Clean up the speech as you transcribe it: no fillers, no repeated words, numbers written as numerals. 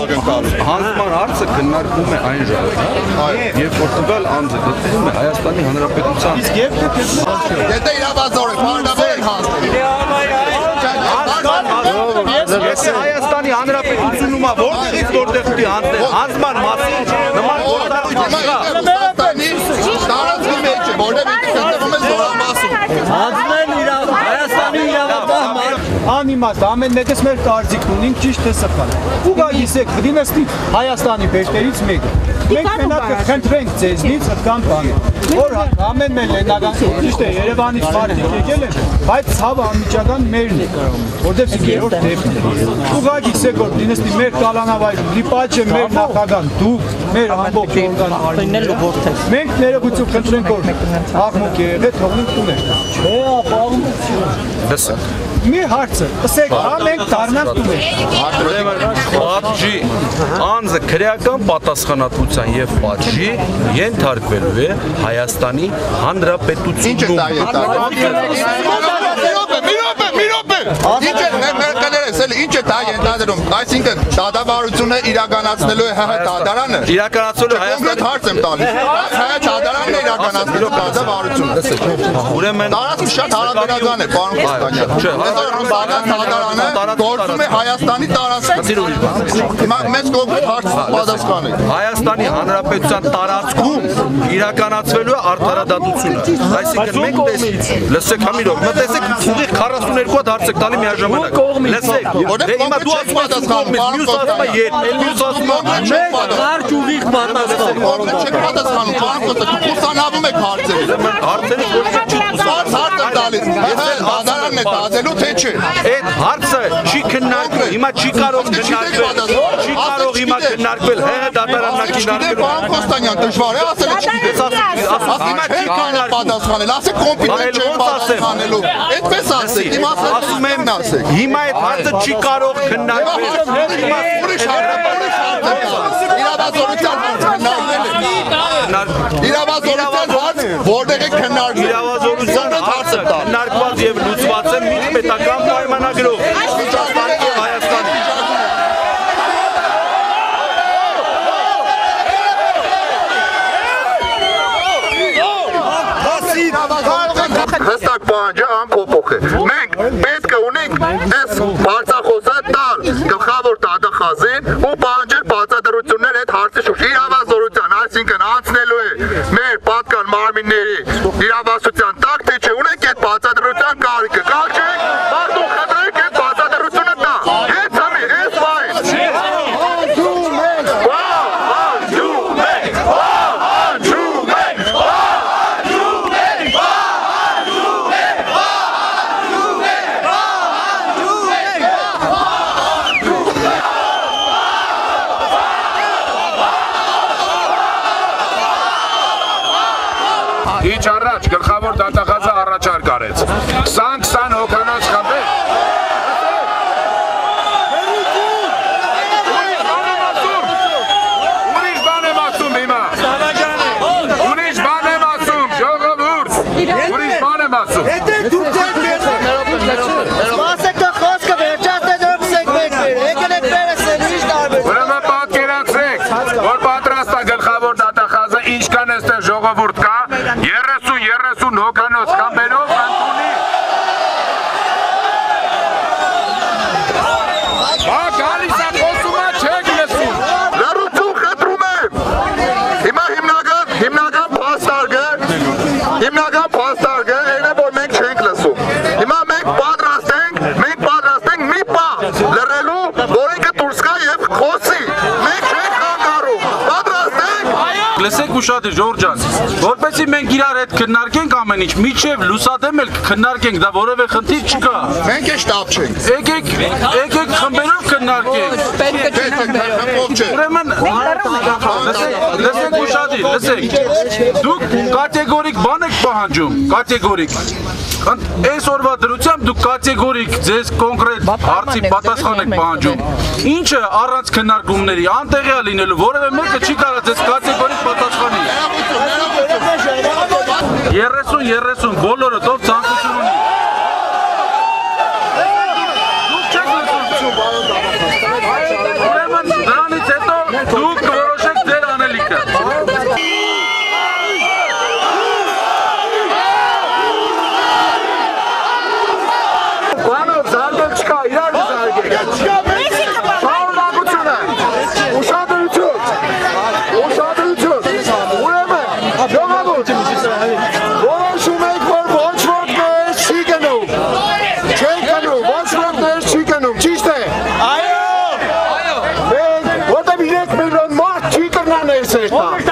ակնկալում։ Հանձնման հարցը քննարկվում է այն ժամանակ, երբ Պորտուգալ անձը գտնվում է Հայաստանի Հանրապետության։ Իսկ երբ եթե իրավազոր է, բարդաբեր եք Ես Հայաստանի Հանրապետությունում որտեղից որտեղ պիտի հանձնել հանձնման մասին նման գործառույթ տարածքի մեջ է, որտեղ գտնվում է զորամասում։ Հանձնել Հայաստանի իրավապահ անիմաստ ամեն մեկս մեր կարծիքն ունենք ճիշտ թե սխալ։ Ու գալիս եք դինաստի Հայաստանի բերտերից մեկը։ Մենք մենակ կխնդրենք ձեզնից այդքան բան։ Որ ամեն մեր լենական ճիշտ է Երևանից մարդիկ եկել են, բայց ցավը անմիջական մերն է, որտեղ երրորդ դեպքն է։ Ու գալիս եք որ դինաստի մեր կալանավայրում լիպաճը մեր նախագահան, դուք մեր ամբողջ օրգանները մենք ներողություն խնդրենք որ աղմուկ եղել թողնենք տուներ։ Չէ, Լսեք։ Մի հարցը, ասեք, մենք դառնանք տուներ։ Պատժի անձը քրեական պատասխանատվության եւ պատժի ենթարկվելու է Հայաստանի Հանրապետությունում։ Ինչ է դա ենթադրում, այսինքն դատավարությունը իրականացնելու է ՀՀ դատարանը։ Իրականացնելու Հայաստանի հարց եմ տալիս։ ՀՀ դատարանն է իրականացնելու դատավարությունը։ Ուրեմն տարածքը շատ հարաբերական է, պարոն Կոստանյան։ Դատարանը գործում է Հայաստանի տարածքում։ Հիմա մեծ կոնկրետ հարց պատասխանեք։ Հայաստանի Հանրապետության տարածքում իրականացվելու է արդարադատությունը։ Այսինքն մենք լսեք համիրով, մտածեք ուղիղ 42 հատ հարց եք տալի միաժամանակ։ Լսեք, հիմա դու ասում ես մյուս ասում է երբ, մյուս ասում է Կարճ ուղիղ պատասխան։ Չեք պատասխանում, պարոն Կոստանյան, ուսանավում եք հարցերը։ հարցերը ոչ չի Հարց եմ տալիս, եթե դատարանն է դատելու, թե չէ։ Այդ հարցը չի քննարկվել, հիմա չի կարող քննարկվել, չի կարող հիմա քննարկվել, ՀՀ դատարանն է քննարկել։ Պարոն Կոստանյան, դժվար է ասել, չգիտես, հիմա չի կարող պատասխանել, ասեք կոմպետենտ չեն պատասխանելու։ Այդպես ասեք, իմ ասում եմ ասեք։ Հիմա այդ հարցը չի կարող քննարկվել։ Ուրիշ հարց իրավազորության հարց քննարկվել է։ Իրավազորության հարց որտեղ է քննարկվել։ Իրավազորության հարցը քննարկված եւ լուծված է միջպետական պայմանագրով։ Հայաստանի հստակ պահանջը անփոփոխ է։ Մենք պետք է ունենք այս բարձախոսը տալ գլխավոր դատախազին ու պահանջել բացատրություններ այդ հարցի շուրջ։ Իրավազորության, այսինքն անցնելու է մեր պատկան մարմինների իրավասության տակ, թե չէ ունենք այդ բացատրության կարիքը։ Կարճեք, մարդու խնդրեք այդ բացատրությունը տա։ Հենց համի, այս վայր։ Իջ առաջ գլխավոր դատախազը առաջարկ արեց 20 հոգանոց խմբեր ուրիշ բան եմ ասում հիմա ուրիշ բան եմ ասում ժողովուրդ ուրիշ բան եմ ասում ուրեմն պատկերացրեք որ պատրաստ է գլխավոր դատախազը ինչքան էստեղ ժողովուրդ կա 30 հոգանոց խմբերով ընդունի Բա գալիս է խոսումը չեք լսում Լռություն խնդրում եմ Հիմա հիմնական փաստարկը այն է որ մենք չենք լսում Հիմա մենք պատրաստ ենք մի պահ լռելու որ ինքը դուրս գա եւ խոսի մենք չենք խանգարում պատրաստ ենք Լսեք ուշադիր Ժորժ ջան, որպեսզի մենք իրար հետ քննարկենք ամեն ինչ, միջև լուսադեմ էլ քննարկենք, դա որևէ խնդիր չկա։ Մենք է շտապ չենք Եկեք խմբերով քննարկենք։ Ուրեմն լսեք ուշադիր, լսեք։ Դուք կատեգորիկ բան եք պահանջում, կատեգորիկ։ Այս օրվա դրությամբ դուք կատեգորիկ ձեզ կոնկրետ հարցի պատասխան եք պահանջում։ Ինչը առանց քննարկումների անտեղի է լինելու, որևէ մեկը չի կարող ձեզ կատեգորիկ պատասխանի։ 30 բոլորը ով ցանկություն ունի։ Ուրեմն դրանից Շարունակություն է, ուշադրություն, ուրեմն, ժողովուրդ, որոշում եք, որ ոչ ոք ներս չի գնում, չեք գնում, ոչ ոք ներս չի գնում, ճիշտ է։ Այո, որտև 3 միլիոն մարդ չի կրնա ներս երթալ։